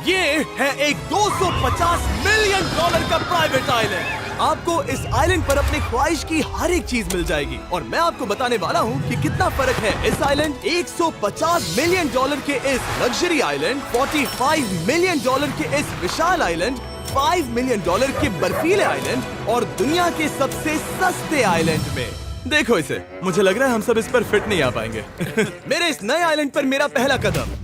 ये है एक 250 मिलियन डॉलर का प्राइवेट आइलैंड। आपको इस आइलैंड पर अपनी ख्वाहिश की हर एक चीज मिल जाएगी और मैं आपको बताने वाला हूँ कि कितना फर्क है इस आइलैंड 150 मिलियन डॉलर के इस लग्जरी आइलैंड, 45 मिलियन डॉलर के इस विशाल आइलैंड, 5 मिलियन डॉलर के बर्फीले आइलैंड और दुनिया के सबसे सस्ते आइलैंड में। देखो इसे, मुझे लग रहा है हम सब इस पर फिट नहीं आ पाएंगे। मेरे इस नए आइलैंड पर मेरा पहला कदम।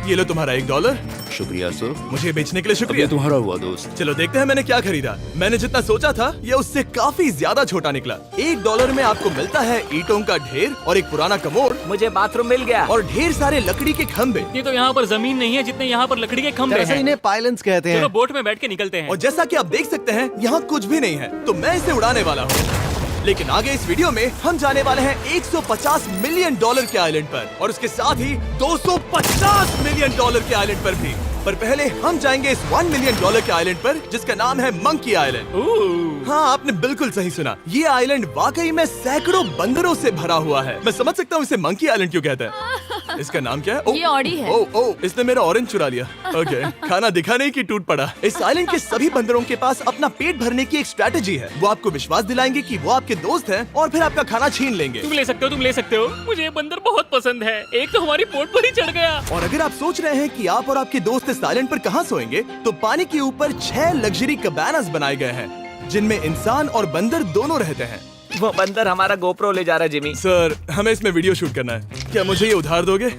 ये लो तुम्हारा $1। शुक्रिया सर। मुझे बेचने के लिए शुक्रिया। ये तुम्हारा हुआ दोस्त। चलो देखते हैं मैंने क्या खरीदा। मैंने जितना सोचा था ये उससे काफी ज्यादा छोटा निकला। $1 में आपको मिलता है ईंटों का ढेर और एक पुराना कमोड। मुझे बाथरूम मिल गया और ढेर सारे लकड़ी के खंभे। ये तो यहाँ पर जमीन नहीं है जितने यहाँ पर लकड़ी के खंभे दरअसल हैं। इन्हें पाइलन्स कहते चलो हैं। बोट में बैठ के निकलते हैं। और जैसा कि आप देख सकते हैं यहाँ कुछ भी नहीं है, तो मैं इसे उड़ाने वाला हूँ। लेकिन आगे इस वीडियो में हम जाने वाले हैं 150 मिलियन डॉलर के आइलैंड पर और उसके साथ ही 250 मिलियन डॉलर के आइलैंड पर भी। पर पहले हम जाएंगे इस 1 मिलियन डॉलर के आइलैंड पर जिसका नाम है मंकी आइलैंड। हाँ, आपने बिल्कुल सही सुना। ये आइलैंड वाकई में सैकड़ों बंदरों से भरा हुआ है। मैं समझ सकता हूँ इसे मंकी आइलैंड क्यों कहते हैं। इसका नाम क्या है? ये ऑडी है। ओ, इसने मेरा ऑरेंज चुरा लिया। ओके, खाना दिखा नहीं कि टूट पड़ा। इस आइलैंड के सभी बंदरों के पास अपना पेट भरने की एक स्ट्रैटेजी है। वो आपको विश्वास दिलाएंगे कि वो आपके दोस्त हैं और फिर आपका खाना छीन लेंगे। तुम ले सकते हो, तुम ले सकते हो। मुझे ये बंदर बहुत पसंद है। एक तो हमारी बोट पर ही चढ़ गया। और अगर आप सोच रहे हैं कि आप और आपके दोस्त इस आइलैंड पर कहाँ सोएंगे, तो पानी के ऊपर 6 लग्जरी कबानास बनाए गए हैं जिनमें इंसान और बंदर दोनों रहते हैं। वो बंदर हमारा गोप्रो ले जा रहा है जिमी। सर, हमें इसमें वीडियो शूट करना है। क्या मुझे ये उधार दोगे?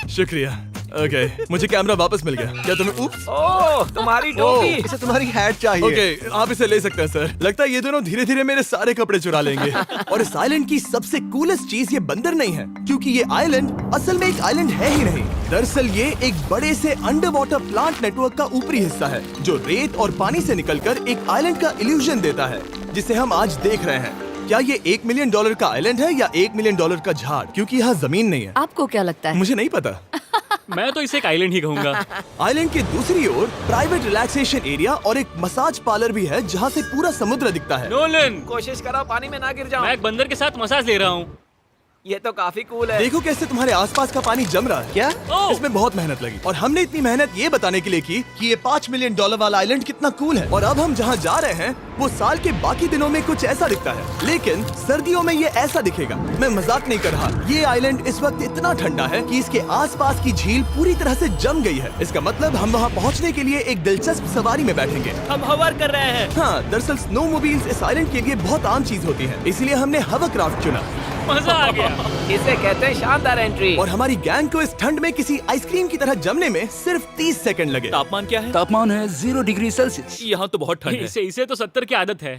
शुक्रिया। ओके, मुझे कैमरा वापस मिल गया। क्या तुम्हें उप्स? ओह, तुम्हारी टोपी। इसे तुम्हारी हैट चाहिए। ओके, आप इसे ले सकते हैं सर। लगता है ये दोनों धीरे धीरे मेरे सारे कपड़े चुरा लेंगे। और इस आइलैंड की सबसे कूलेस्ट चीज ये बंदर नहीं है, क्योंकि ये आइलैंड असल में एक आइलैंड है ही नहीं। दरअसल ये एक बड़े से अंडर वाटर प्लांट नेटवर्क का ऊपरी हिस्सा है जो रेत और पानी से निकलकर एक आइलैंड का इल्यूजन देता है जिसे हम आज देख रहे हैं। क्या ये $1 मिलियन का आइलैंड है या $1 मिलियन का झाड़? क्योंकि यहाँ जमीन नहीं है। आपको क्या लगता है? मुझे नहीं पता। मैं तो इसे एक आइलैंड ही कहूँगा। आइलैंड के दूसरी ओर प्राइवेट रिलैक्सेशन एरिया और एक मसाज पार्लर भी है जहाँ से पूरा समुद्र दिखता है। नोलन, कोशिश करो पानी में ना गिर जाओ। मैं एक बंदर के साथ मसाज ले रहा हूँ। ये तो काफी कूल है। देखो कैसे तुम्हारे आसपास का पानी जम रहा है। क्या? ओह! इसमें बहुत मेहनत लगी और हमने इतनी मेहनत ये बताने के लिए की कि ये $5 मिलियन वाला आइलैंड कितना कूल है। और अब हम जहाँ जा रहे हैं वो साल के बाकी दिनों में कुछ ऐसा दिखता है, लेकिन सर्दियों में ये ऐसा दिखेगा। मैं मजाक नहीं कर रहा। ये आइलैंड इस वक्त इतना ठंडा है कि इसके आसपास की झील पूरी तरह से जम गई है। इसका मतलब हम वहाँ पहुँचने के लिए एक दिलचस्प सवारी में बैठेंगे। हम हवर कर रहे हैं। हाँ, दरअसल स्नोमोबाइल्स इस आइलैंड के लिए बहुत आम चीज होती है, इसलिए हमने हवरक्राफ्ट चुना। मजा आ गया। इसे कहते हैं शानदार एंट्री। और हमारी गैंग को इस ठंड में किसी आइसक्रीम की तरह जमने में सिर्फ 30 सेकंड लगे। तापमान क्या है? तापमान है 0 डिग्री सेल्सियस। यहाँ तो बहुत ठंड है। इसे तो 70 की आदत है।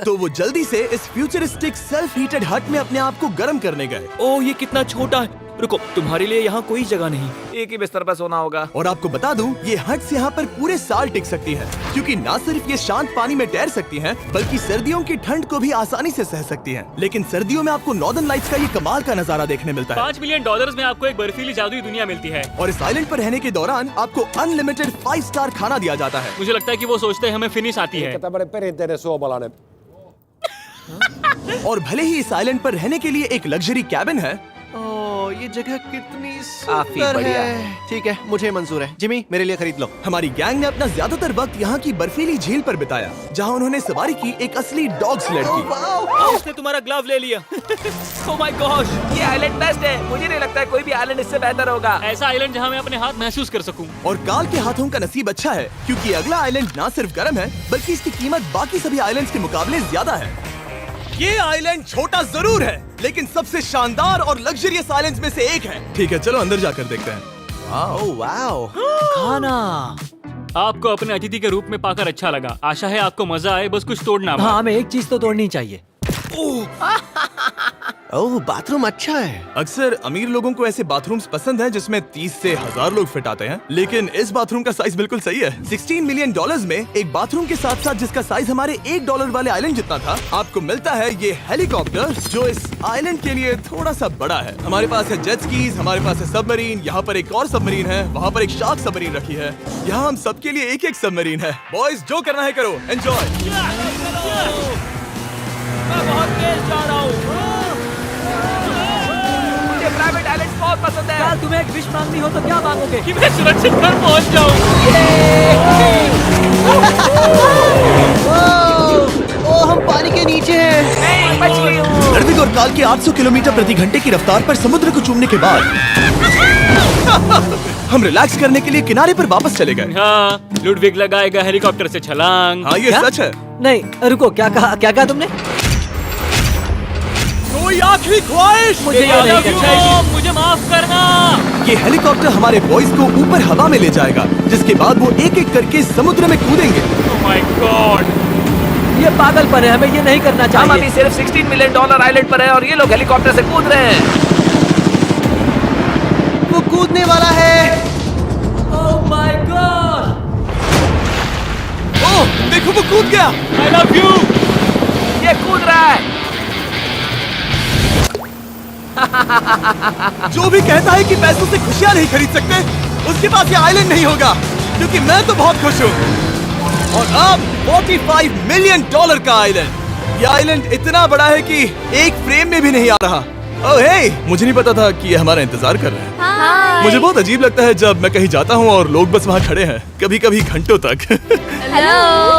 तो वो जल्दी से इस फ्यूचरिस्टिक सेल्फ हीटेड हट में अपने आप को गर्म करने गए। ओह, ये कितना छोटा है। रुको, तुम्हारे लिए यहाँ कोई जगह नहीं। एक ही बिस्तर पर सोना होगा। और आपको बता दूं, ये हट्स यहाँ पर पूरे साल टिक सकती है, क्योंकि न सिर्फ ये शांत पानी में तैर सकती हैं, बल्कि सर्दियों की ठंड को भी आसानी से सह सकती हैं। लेकिन सर्दियों में आपको नॉर्दर्न लाइट्स का ये कमाल का नजारा देखने मिलता है। $5 मिलियन में आपको एक बर्फीली जादुई दुनिया मिलती है। और इस आइलैंड पर रहने के दौरान आपको अनलिमिटेड 5 स्टार खाना दिया जाता है। मुझे लगता है कि वो सोचते हैं हमें फिनिश आती है। tämmöinen perinteinen suomalainen. और भले ही इस आइलैंड पर रहने के लिए एक लग्जरी कैबिन है, ओह, ये जगह कितनी काफी सुंदर बढ़िया है। ठीक है, मुझे मंजूर है। जिमी, मेरे लिए खरीद लो। हमारी गैंग ने अपना ज्यादातर वक्त यहाँ की बर्फीली झील पर बिताया, जहाँ उन्होंने सवारी की एक असली डॉग स्लेड की। उसने तुम्हारा ग्लव ले लिया। ओह माय गॉश, ये आइलैंड बेस्ट है। मुझे नहीं लगता है कोई भी आइलैंड इससे बेहतर होगा। ऐसा आइलैंड जहाँ मैं अपने हाथ महसूस कर सकूं। और काल के हाथों का नसीब अच्छा है, क्योंकि अगला आइलैंड न सिर्फ गर्म है, बल्कि इसकी कीमत बाकी सभी आइलैंड्स के मुकाबले ज्यादा है। ये आइलैंड छोटा जरूर है, लेकिन सबसे शानदार और लग्जरियस आइलैंड्स में से एक है। ठीक है, चलो अंदर जाकर देखते हैं। ओह वाओ, खाना। आपको अपने अतिथि के रूप में पाकर अच्छा लगा। आशा है आपको मजा आए, बस कुछ तोड़ना मत। हाँ, हमें एक चीज तो तोड़नी चाहिए। ओह, बाथरूम अच्छा है। अक्सर अमीर लोगों को ऐसे बाथरूम्स पसंद हैं जिसमें 30 से 1000 लोग फिट आते हैं, लेकिन इस बाथरूम का साइज बिल्कुल सही है। $16 मिलियन में एक बाथरूम के साथ साथ जिसका साइज हमारे $1 वाले आइलैंड जितना था, आपको मिलता है ये हेलीकॉप्टर जो इस आइलैंड के लिए थोड़ा सा बड़ा है। हमारे पास है जेट स्कीज, हमारे पास है सबमरीन, यहाँ पर एक और सबमरीन है, वहाँ पर एक शार्क सबमरीन रखी है। यहाँ हम सबके लिए एक एक सबमरीन है। बॉयज, जो करना है करो, एंजॉय। मैं बहुत तेज जा रहा हूँ। मुझे प्राइवेट आइलैंड बहुत पसंद है। यार तुम्हें एक विश मांगनी हो तो क्या मांगोगे? कि मैं सुरक्षित घर पहुंच जाऊं। ओ, हम पानी के नीचे हैं। नहीं, बच गई हूँ। लड़विक और काल की 800 किलोमीटर प्रति घंटे की रफ्तार पर समुद्र को चूमने के बाद हम रिलैक्स करने के लिए किनारे पर वापस चले गए। हाँ, लुडविग लगाएगा हेलीकॉप्टर से छलांग। हाँ, ये क्या? सच है। नहीं रुको, क्या कहा तुमने? कोई आखिरी ख्वाहिश? मुझे ये I नहीं love you, करना है। Mom, मुझे माफ करना। ये हेलीकॉप्टर हमारे बॉयज को ऊपर हवा में ले जाएगा, जिसके बाद वो एक एक करके समुद्र में कूदेंगे। Oh my God! ये पागलपन है, हमें ये नहीं करना हम अभी चाहिए। सिर्फ $16 मिलियन आइलैंड पर है और ये लोग हेलीकॉप्टर से कूद रहे हैं। वो कूदने वाला है। Oh my God! ओह, देखो वो कूद गया। I love you! ये कूद रहा है। जो भी कहता है कि पैसों से खुशियां नहीं खरीद सकते, उसके पास ये आइलैंड नहीं होगा, क्योंकि मैं तो बहुत खुश हूँ। और अब $45 मिलियन का आइलैंड। ये आइलैंड इतना बड़ा है कि एक फ्रेम में भी नहीं आ रहा। ओह हे, मुझे नहीं पता था कि ये हमारा इंतजार कर रहे हैं। मुझे बहुत अजीब लगता है जब मैं कहीं जाता हूँ और लोग बस वहाँ खड़े हैं, कभी कभी घंटों तक। हेलो,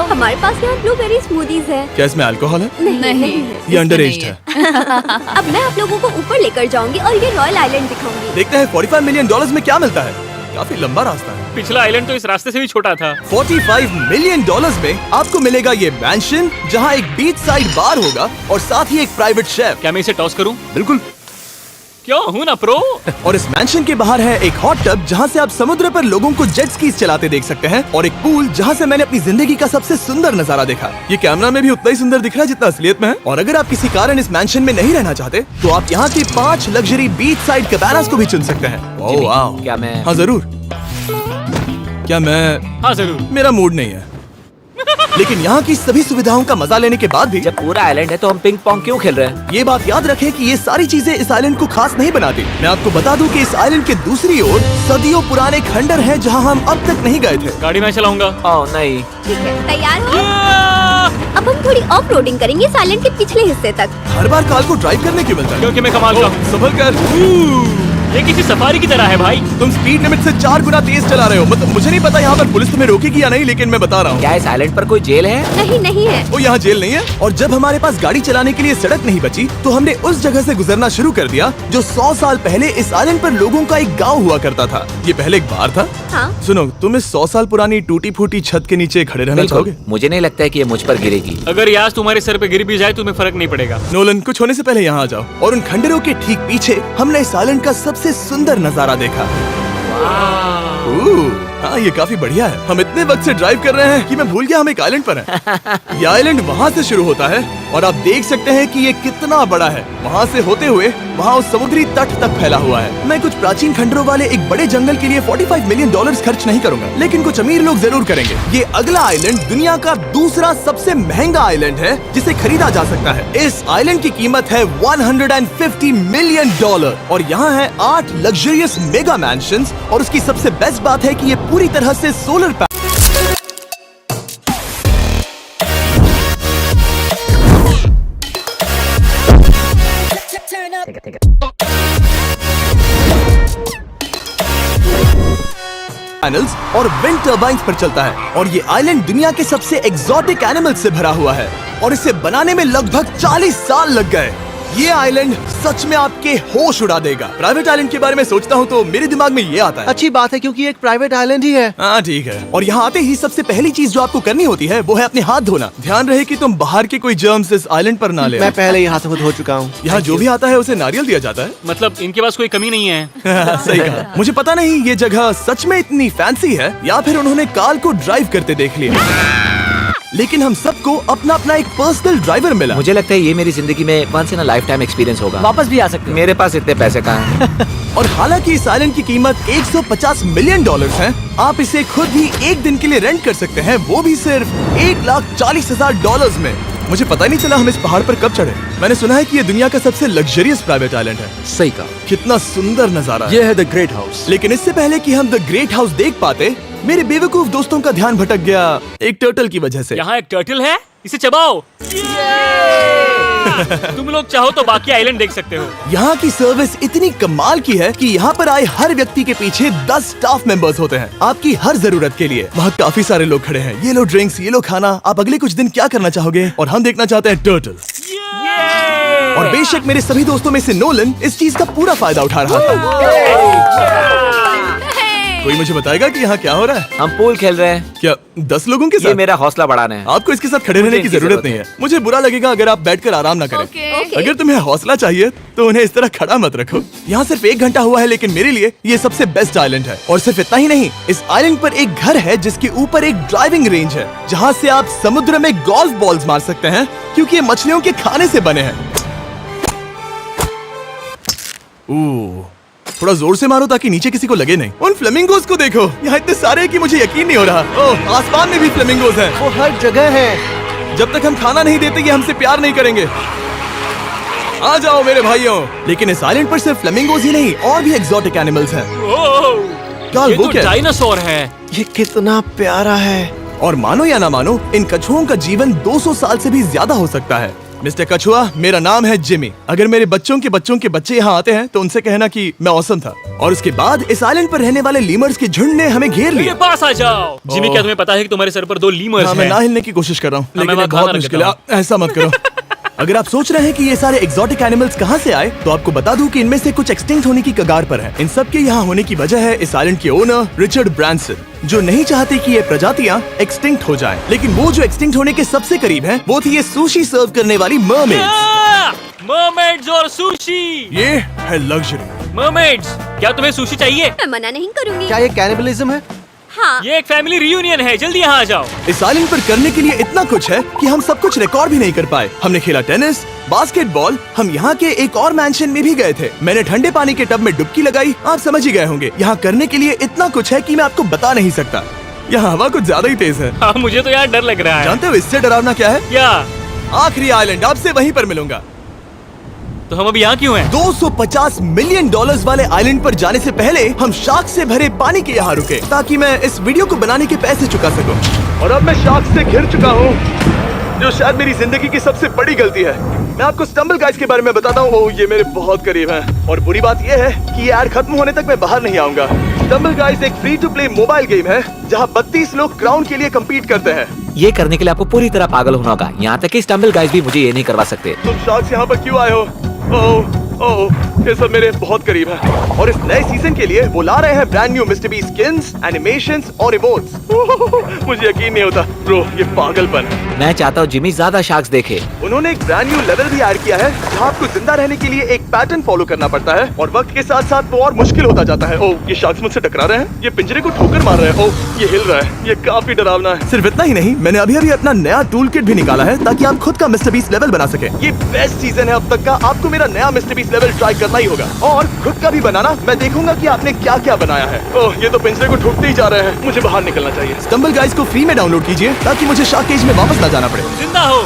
हमारे पास यहाँ ब्लूबेरी स्मूदीज है। क्या इसमें अल्कोहल है? नहीं, ये अंडर एज है। अब मैं आप लोगों को ऊपर लेकर जाऊंगी और ये रॉयल आइलैंड दिखाऊंगी। देखते हैं $45 मिलियन में क्या मिलता है। काफी लंबा रास्ता है। पिछला आइलैंड तो इस रास्ते से भी छोटा था। $45 मिलियन में आपको मिलेगा ये मैंशन, जहाँ एक बीच साइड बार होगा और साथ ही एक प्राइवेट शेफ। क्या मैं इसे टॉस करूं? बिल्कुल। क्यों हूं ना प्रो। और इस मैंशन के बाहर है एक हॉट टब, जहाँ से आप समुद्र पर लोगों को जेट स्कीज चलाते देख सकते हैं, और एक पूल जहाँ से मैंने अपनी जिंदगी का सबसे सुंदर नजारा देखा। ये कैमरा में भी उतना ही सुंदर दिख रहा है जितना असलियत में है। और अगर आप किसी कारण इस मैंशन में नहीं रहना चाहते, तो आप यहाँ की 5 लग्जरी बीच साइड कैबानास को भी चुन सकते हैं। ओह वाह। क्या मैं हाँ जरूर। क्या मैं? हाँ जरूर। मेरा मूड नहीं है। लेकिन यहाँ की सभी सुविधाओं का मजा लेने के बाद भी जब पूरा आइलैंड है तो हम पिंग पोंग क्यों खेल रहे हैं? ये बात याद रखें कि ये सारी चीजें इस आइलैंड को खास नहीं बनाती। मैं आपको बता दूं कि इस आइलैंड के दूसरी ओर सदियों पुराने खंडर हैं, जहां हम अब तक नहीं गए थे। गाड़ी मैं चलाऊंगा। ओह नहीं। ठीक है, तैयार हो? अब हम थोड़ी ऑफ रोडिंग करेंगे इस आइलैंड के पिछले हिस्से तक। हर बार कार को ड्राइव करने क्यों मिलता है? क्योंकि मैं कमाल का हूं। संभल कर। ये किसी सफारी की तरह है भाई। तुम स्पीड लिमिट से 4 गुना तेज चला रहे हो। मतलब मुझे नहीं पता यहाँ पर पुलिस तुम्हें रोकेगी या नहीं, लेकिन मैं बता रहा हूँ। क्या इस आइलैंड पर कोई जेल है? नहीं, नहीं है। वो यहाँ जेल नहीं है। और जब हमारे पास गाड़ी चलाने के लिए सड़क नहीं बची, तो हमने उस जगह से गुजरना शुरू कर दिया जो 100 साल पहले इस आइलैंड पर लोगों का एक गाँव हुआ करता था। ये पहले एक बार था। हाँ। सुनो, तुम इस 100 साल पुरानी टूटी फूटी छत के नीचे खड़े रहना बिल्कुल। चाहोगे? मुझे नहीं लगता है कि ये मुझ पर गिरेगी। अगर ये आज तुम्हारे सर पे गिर भी जाए तुम्हें फर्क नहीं पड़ेगा। नोलन, कुछ होने से पहले यहाँ आ जाओ। और उन खंडरों के ठीक पीछे हमने इस आइलैंड का सबसे सुंदर नजारा देखा। हाँ, ये काफी बढ़िया है। हम इतने वक्त से ड्राइव कर रहे हैं कि मैं भूल गया हम एक आइलैंड पर हैं। ये आइलैंड वहाँ से शुरू होता है और आप देख सकते हैं कि ये कितना बड़ा है। वहाँ से होते हुए वहाँ उस समुद्री तट तक फैला हुआ है। मैं कुछ प्राचीन खंडरों वाले एक बड़े जंगल के लिए $45 मिलियन खर्च नहीं करूंगा, लेकिन कुछ अमीर लोग जरूर करेंगे। ये अगला आइलैंड दुनिया का दूसरा सबसे महंगा आइलैंड है जिसे खरीदा जा सकता है। इस आइलैंड की कीमत है $150 मिलियन और यहाँ है 8 लग्जरियस मेगा मैंशंस। और उसकी सबसे बेस्ट बात है कि ये पूरी तरह से सोलर पैनल्स और विंड टर्बाइंस पर चलता है। और ये आइलैंड दुनिया के सबसे एक्सोटिक एनिमल्स से भरा हुआ है और इसे बनाने में लगभग 40 साल लग गए। ये आइलैंड सच में आपके होश उड़ा देगा। प्राइवेट आइलैंड के बारे में सोचता हूँ तो मेरे दिमाग में ये आता है। अच्छी बात है, क्योंकि एक प्राइवेट आइलैंड ही है। हाँ ठीक है। और यहाँ आते ही सबसे पहली चीज जो आपको करनी होती है वो है अपने हाथ धोना। ध्यान रहे कि तुम बाहर के कोई जर्म्स इस आइलैंड पर ना ले। मैं पहले ही हाथों को धो चुका हूँ। यहाँ जो भी आता है उसे नारियल दिया जाता है। मतलब इनके पास कोई कमी नहीं है। सही कहा। मुझे पता नहीं ये जगह सच में इतनी फैंसी है या फिर उन्होंने कार को ड्राइव करते देख लिया, लेकिन हम सबको अपना अपना एक पर्सनल ड्राइवर मिला। मुझे लगता है ये मेरी जिंदगी में once in a lifetime experience होगा। वापस भी आ सकते हैं। मेरे पास इतने पैसे कहाँ हैं? और हालांकि इस आइलैंड की कीमत $150 मिलियन है, आप इसे खुद भी एक दिन के लिए रेंट कर सकते हैं, वो भी सिर्फ $1,40,000 में। मुझे पता ही नहीं चला हम इस पहाड़ पर कब चढ़े। मैंने सुना है कि ये दुनिया का सबसे लग्जरियस प्राइवेट आइलैंड है। सही कहा। कितना सुंदर नजारा है। ये है द ग्रेट हाउस। लेकिन इससे पहले कि हम द ग्रेट हाउस देख पाते, मेरे बेवकूफ दोस्तों का ध्यान भटक गया एक टर्टल की वजह से। यहाँ एक टर्टल है, इसे चबाओ। तुम लोग चाहो तो बाकी आइलैंड देख सकते हो। यहाँ की सर्विस इतनी कमाल की है कि यहाँ पर आए हर व्यक्ति के पीछे 10 स्टाफ मेंबर्स होते हैं आपकी हर जरूरत के लिए। वहाँ काफी सारे लोग खड़े हैं, ये लो ड्रिंक्स, ये लो खाना। आप अगले कुछ दिन क्या करना चाहोगे? और हम देखना चाहते हैं टर्टल। और बेशक मेरे सभी दोस्तों में से नोलन इस चीज का पूरा फायदा उठा रहा था। कोई मुझे बताएगा कि यहाँ क्या हो रहा है? हम पूल खेल रहे हैं। क्या 10 लोगों के ये साथ? मेरा हौसला बढ़ाना है। आपको इसके साथ खड़े रहने की इनकी जरूरत नहीं है। मुझे बुरा लगेगा अगर आप बैठकर आराम ना करें। अगर तुम्हें हौसला चाहिए तो उन्हें इस तरह खड़ा मत रखो। यहाँ सिर्फ 1 घंटा हुआ है, लेकिन मेरे लिए ये सबसे बेस्ट आइलैंड है। और सिर्फ इतना ही नहीं, इस आइलैंड पर एक घर है जिसके ऊपर एक ड्राइविंग रेंज है, जहाँ से आप समुद्र में गोल्फ बॉल्स मार सकते हैं, क्योंकि ये मछलियों के खाने से बने हैं। थोड़ा जोर से मारो ताकि नीचे किसी को लगे नहीं। उन फ्लेमिंगोज को देखो, यहाँ इतने सारे हैं कि मुझे यकीन नहीं हो रहा। ओह, आसमान में भी फ्लेमिंगोज हैं। वो हर जगह है। जब तक हम खाना नहीं देते ये हमसे प्यार नहीं करेंगे। आ जाओ मेरे भाइयों। लेकिन इस आइलैंड पर सिर्फ फ्लेमिंगोज ही नहीं, और भी एक्सोटिक एनिमल्स हैं। काल, ये वो तो क्या है? डायनासोर है। ये कितना प्यारा है। और मानो या ना मानो, इन कछुओं का जीवन 200 साल से भी ज्यादा हो सकता है। मिस्टर कछुआ, मेरा नाम है जिमी। अगर मेरे बच्चों के बच्चे यहाँ आते हैं तो उनसे कहना कि मैं औसम था। और उसके बाद इस आइलैंड पर रहने वाले लीमर्स के झुंड ने हमें घेर मेरे लिया। पास आ जाओ। जिमी, क्या तुम्हें पता है कि तुम्हारे सर पर 2 लीमर्स हाँ, मैं हैं? ना हिलने की कोशिश कर रहा हूँ, मैं लेकिन वहाँ ये बहुत खाना मुश्किल है। रखता ऐसा मत करो। अगर आप सोच रहे हैं कि ये सारे एक्सोटिक एनिमल्स कहाँ से आए, तो आपको बता दूं कि इनमें से कुछ एक्सटिंक्ट होने की कगार पर हैं। इन सब के यहाँ होने की वजह है इस आइलैंड के ओनर रिचर्ड ब्रांसन, जो नहीं चाहते कि ये प्रजातियाँ एक्सटिंक्ट हो जाएं। लेकिन वो जो एक्सटिंक्ट होने के सबसे करीब हैं, वो थी ये सुशी सर्व करने वाली मरमेड्स। मरमेड्स और सुशी। ये है लग्जरी। मरमेड्स, क्या तुम्हें सुशी चाहिए? मैं मना नहीं करूंगी। क्या ये कैनिबलिज्म है? हाँ। ये एक फैमिली रियूनियन है, जल्दी यहाँ आ जाओ। इस आइलैंड पर करने के लिए इतना कुछ है कि हम सब कुछ रिकॉर्ड भी नहीं कर पाए। हमने खेला टेनिस, बास्केटबॉल, हम यहाँ के एक और मैंशन में भी गए थे। मैंने ठंडे पानी के टब में डुबकी लगाई। आप समझ ही गए होंगे, यहाँ करने के लिए इतना कुछ है कि मैं आपको बता नहीं सकता। यहाँ हवा कुछ ज्यादा ही तेज है। हाँ, मुझे तो यार डर लग रहा है। जानते हो इससे डरावना क्या है? क्या? आखिरी आइलैंड, आपसे वहीं पर मिलूंगा। तो हम अभी यहाँ क्यों हैं? $250 मिलियन वाले आइलैंड पर जाने से पहले हम शार्क से भरे पानी के यहाँ रुके, ताकि मैं इस वीडियो को बनाने के पैसे चुका सकूं। और अब मैं शार्क से घिर चुका हूँ, जो शायद मेरी जिंदगी की सबसे बड़ी गलती है। मैं आपको स्टम्बल गाइस के बारे में बताता हूँ। ओह, ये मेरे बहुत करीब हैं। और बुरी बात यह है कि ये ऐड खत्म होने तक मैं बाहर नहीं आऊंगा। स्टम्बल गाइस एक free to play mobile game है, जहाँ 32 लोग क्राउन के लिए कम्पीट करते हैं। ये करने के लिए आपको पूरी तरह पागल होना होगा। यहाँ तक कि स्टम्बल गाइस भी मुझे ये नहीं करवा सकते। तुम शार्क्स यहाँ पर क्यों आए हो? ओह, ये सब मेरे बहुत करीब है। और इस नए सीजन के लिए वो ला रहे हैं brand new mister beast skins, animations और इमोट्स। मुझे यकीन नहीं होता ब्रो, ये पागलपन। मैं चाहता हूँ जिमी ज्यादा शार्क्स देखे। उन्होंने एक ब्रांड न्यू लेवल भी ऐड किया है, जहाँ आपको जिंदा रहने के लिए एक पैटर्न फॉलो करना पड़ता है, और वक्त के साथ साथ वो और मुश्किल होता जाता है। ओह, ये शार्क्स मुझसे टकरा रहे हैं, ये पिंजरे को ठोकर मार रहे हैं। ओह, ये हिल रहा है, ये काफी डरावना है। सिर्फ इतना ही नहीं, मैंने अभी अपना नया टूल किट भी निकाला है, ताकि आप खुद का मिस्टर बीस्ट लेवल बना सके। ये बेस्ट सीजन है अब तक का। आपको मेरा नया मिस्टर बीस्ट लेवल ट्राई करना ही होगा, और खुद का भी बनाना। मैं देखूंगा कि आपने क्या क्या बनाया है। ओह, ये तो पिंजरे को ठोकते ही जा रहे हैं, मुझे बाहर निकलना चाहिए। स्टम्बल गाइस को फ्री में डाउनलोड कीजिए, ताकि मुझे शार्क केज में वापस ना जाना पड़े। जिंदा हो।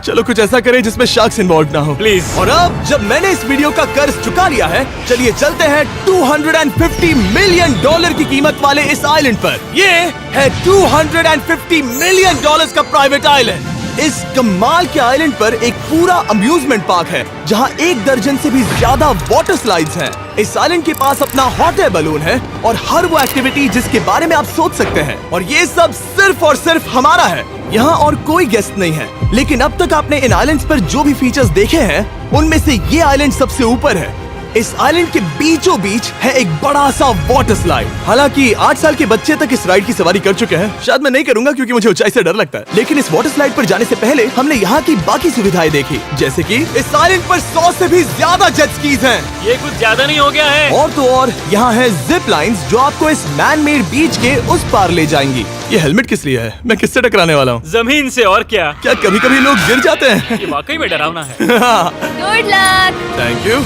चलो कुछ ऐसा करें जिसमें शार्क्स इन्वॉल्व ना हो, प्लीज। और अब जब मैंने इस वीडियो का कर्ज चुका लिया है, चलिए चलते हैं $250 मिलियन की कीमत वाले इस आइलैंड पर। ये है $250 मिलियन का प्राइवेट आइलैंड। इस कमाल के आइलैंड पर एक पूरा अम्यूजमेंट पार्क है, जहां 1 दर्जन से भी ज्यादा वाटर स्लाइड्स हैं। इस आइलैंड के पास अपना हॉट एयर बलून है, और हर वो एक्टिविटी जिसके बारे में आप सोच सकते हैं। और ये सब सिर्फ और सिर्फ हमारा है। यहाँ और कोई गेस्ट नहीं है, लेकिन अब तक आपने इन आइलैंड्स पर जो भी फीचर्स देखे हैं, उनमें से ये आइलैंड सबसे ऊपर है। इस आइलैंड के बीचों बीच है एक बड़ा सा वाटर स्लाइड। हालांकि 8 साल के बच्चे तक इस राइड की सवारी कर चुके हैं। शायद मैं नहीं करूंगा क्योंकि मुझे ऊंचाई से डर लगता है। लेकिन इस वाटर स्लाइड पर जाने से पहले हमने यहाँ की बाकी सुविधाएं देखी, जैसे कि इस आइलैंड पर 100 से भी ज्यादा जेट स्कीज हैं। ये कुछ ज्यादा नहीं हो गया है? और तो और यहाँ है जिप लाइन्स, जो आपको इस मैन मेड बीच के उस पार ले जाएंगी। ये हेलमेट किस लिए है? मैं किससे टकराने वाला हूँ? जमीन से, और क्या? क्या कभी कभी लोग गिर जाते हैं? ये वाकई में डरावना है। Good luck. Thank you.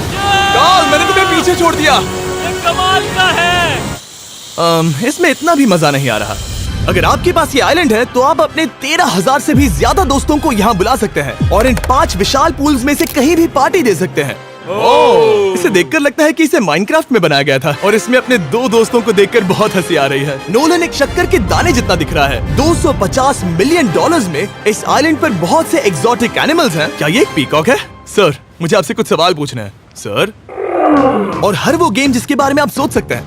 Karl, मैंने तुम्हें पीछे छोड़ दिया। ये कमाल का है। इसमें इतना भी मजा नहीं आ रहा। अगर आपके पास ये आइलैंड है, तो आप अपने 13,000 से भी ज्यादा दोस्तों को यहाँ बुला सकते हैं, और इन 5 विशाल पूल्स में से कहीं भी पार्टी दे सकते हैं। ओह, इसे देखकर लगता है कि इसे माइनक्राफ्ट में बनाया गया था और इसमें अपने दो दोस्तों को देखकर बहुत हंसी आ रही है। नोलन एक शक्कर के दाने जितना दिख रहा है। $250 मिलियन में इस आइलैंड पर बहुत से एक्सोटिक एनिमल्स हैं। क्या ये एक पीकॉक है? सर, मुझे आपसे कुछ सवाल पूछना है सर। और हर वो गेम जिसके बारे में आप सोच सकते हैं।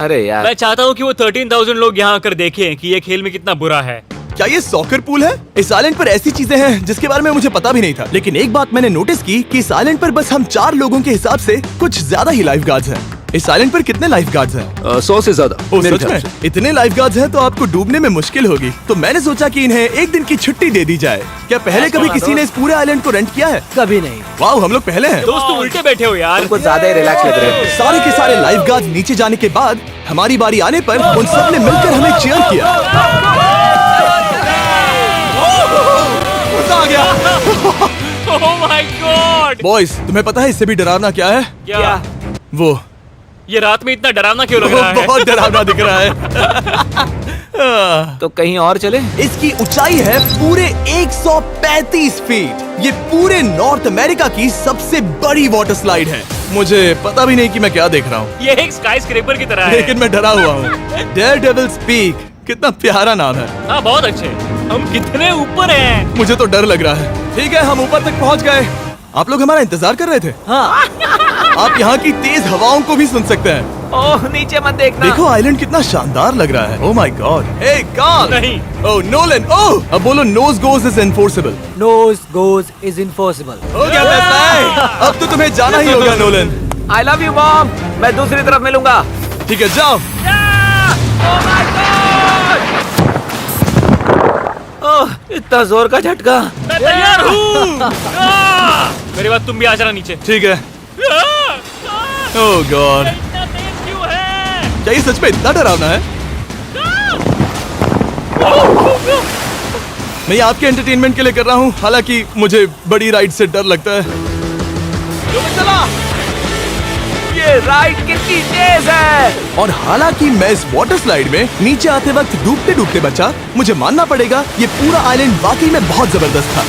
अरे यार, मैं चाहता हूँ कि वो 13,000 लोग यहाँ आकर देखें कि ये खेल में कितना बुरा है। क्या ये सॉकर पूल है? इस आइलैंड पर ऐसी चीजें हैं जिसके बारे में मुझे पता भी नहीं था। लेकिन एक बात मैंने नोटिस की कि इस आइलैंड पर बस हम 4 लोगों के हिसाब से कुछ ज्यादा ही लाइफ गार्ड्स हैं। इस आइलैंड पर कितने लाइफ गार्ड्स हैं? 100 से ज्यादा ओ, मेरे सच ख्याल में? से। इतने लाइफ गार्ड्स हैं तो आपको डूबने में मुश्किल होगी। तो मैंने सोचा कि इन्हें एक दिन की छुट्टी दे दी जाए। क्या पहले कभी किसी ने इस पूरे आइलैंड को रेंट किया है? कभी नहीं। वाह, हम लोग पहले हैं। दोस्त तुम उल्टे बैठे हो यार। कुछ ज्यादा ही रिलैक्स लग रहे हैं। सारे के सारे लाइफ गार्ड्स नीचे जाने के बाद हमारी बारी आने पर उन सब ने मिलकर हमें चीयर किया। मजा आ गया। ओह माय गॉड। बॉयज, तुम्हें पता है इससे भी डरावना क्या है? क्या? वो ये रात में इतना डरावना क्यों लग रहा है? बहुत डरावना दिख रहा है। तो कहीं और चले? इसकी ऊंचाई है पूरे 135 फीट। ये पूरे नॉर्थ अमेरिका की सबसे बड़ी वाटर स्लाइड है। मुझे पता भी नहीं कि मैं क्या देख रहा हूँ, ये एक स्काई स्क्रेपर की तरह है। लेकिन मैं डरा हुआ हूँ। डेयरडेविल्स पीक, कितना प्यारा नाम है। हाँ, बहुत अच्छे। हम कितने ऊपर हैं। मुझे तो डर लग रहा है। ठीक है, हम ऊपर तक पहुँच गए। आप लोग हमारा इंतजार कर रहे थे? हाँ। आप यहाँ की तेज हवाओं को भी सुन सकते हैं। ओह, नीचे मत देखना। देखो आइलैंड कितना शानदार लग रहा है। Oh my god. Hey Karl. नहीं। Oh Nolan. ओह, अब बोलो nose goes is enforceable. Nose goes is impossible. हो गया फैसला है। अब तो तुम्हें जाना ही होगा Nolan. I love you mom. मैं दूसरी तरफ मिलूंगा। ठीक है, जाओ। ओह, इतना जोर का झटका। मैं तैयार हूँ। मेरे बाद तुम भी आ जाना नीचे। ठीक है। ओह गॉड, इतना तेज क्यों है? क्या ये सच में इतना डरावना है? मैं ये आपके एंटरटेनमेंट के लिए कर रहा हूँ, हालांकि मुझे बड़ी राइड से डर लगता है। चला। ये राइड कितनी तेज है। और हालांकि मैं इस वाटर स्लाइड में नीचे आते वक्त डूबते डूबते बचा, मुझे मानना पड़ेगा ये पूरा आइलैंड वाकई में बहुत जबरदस्त था।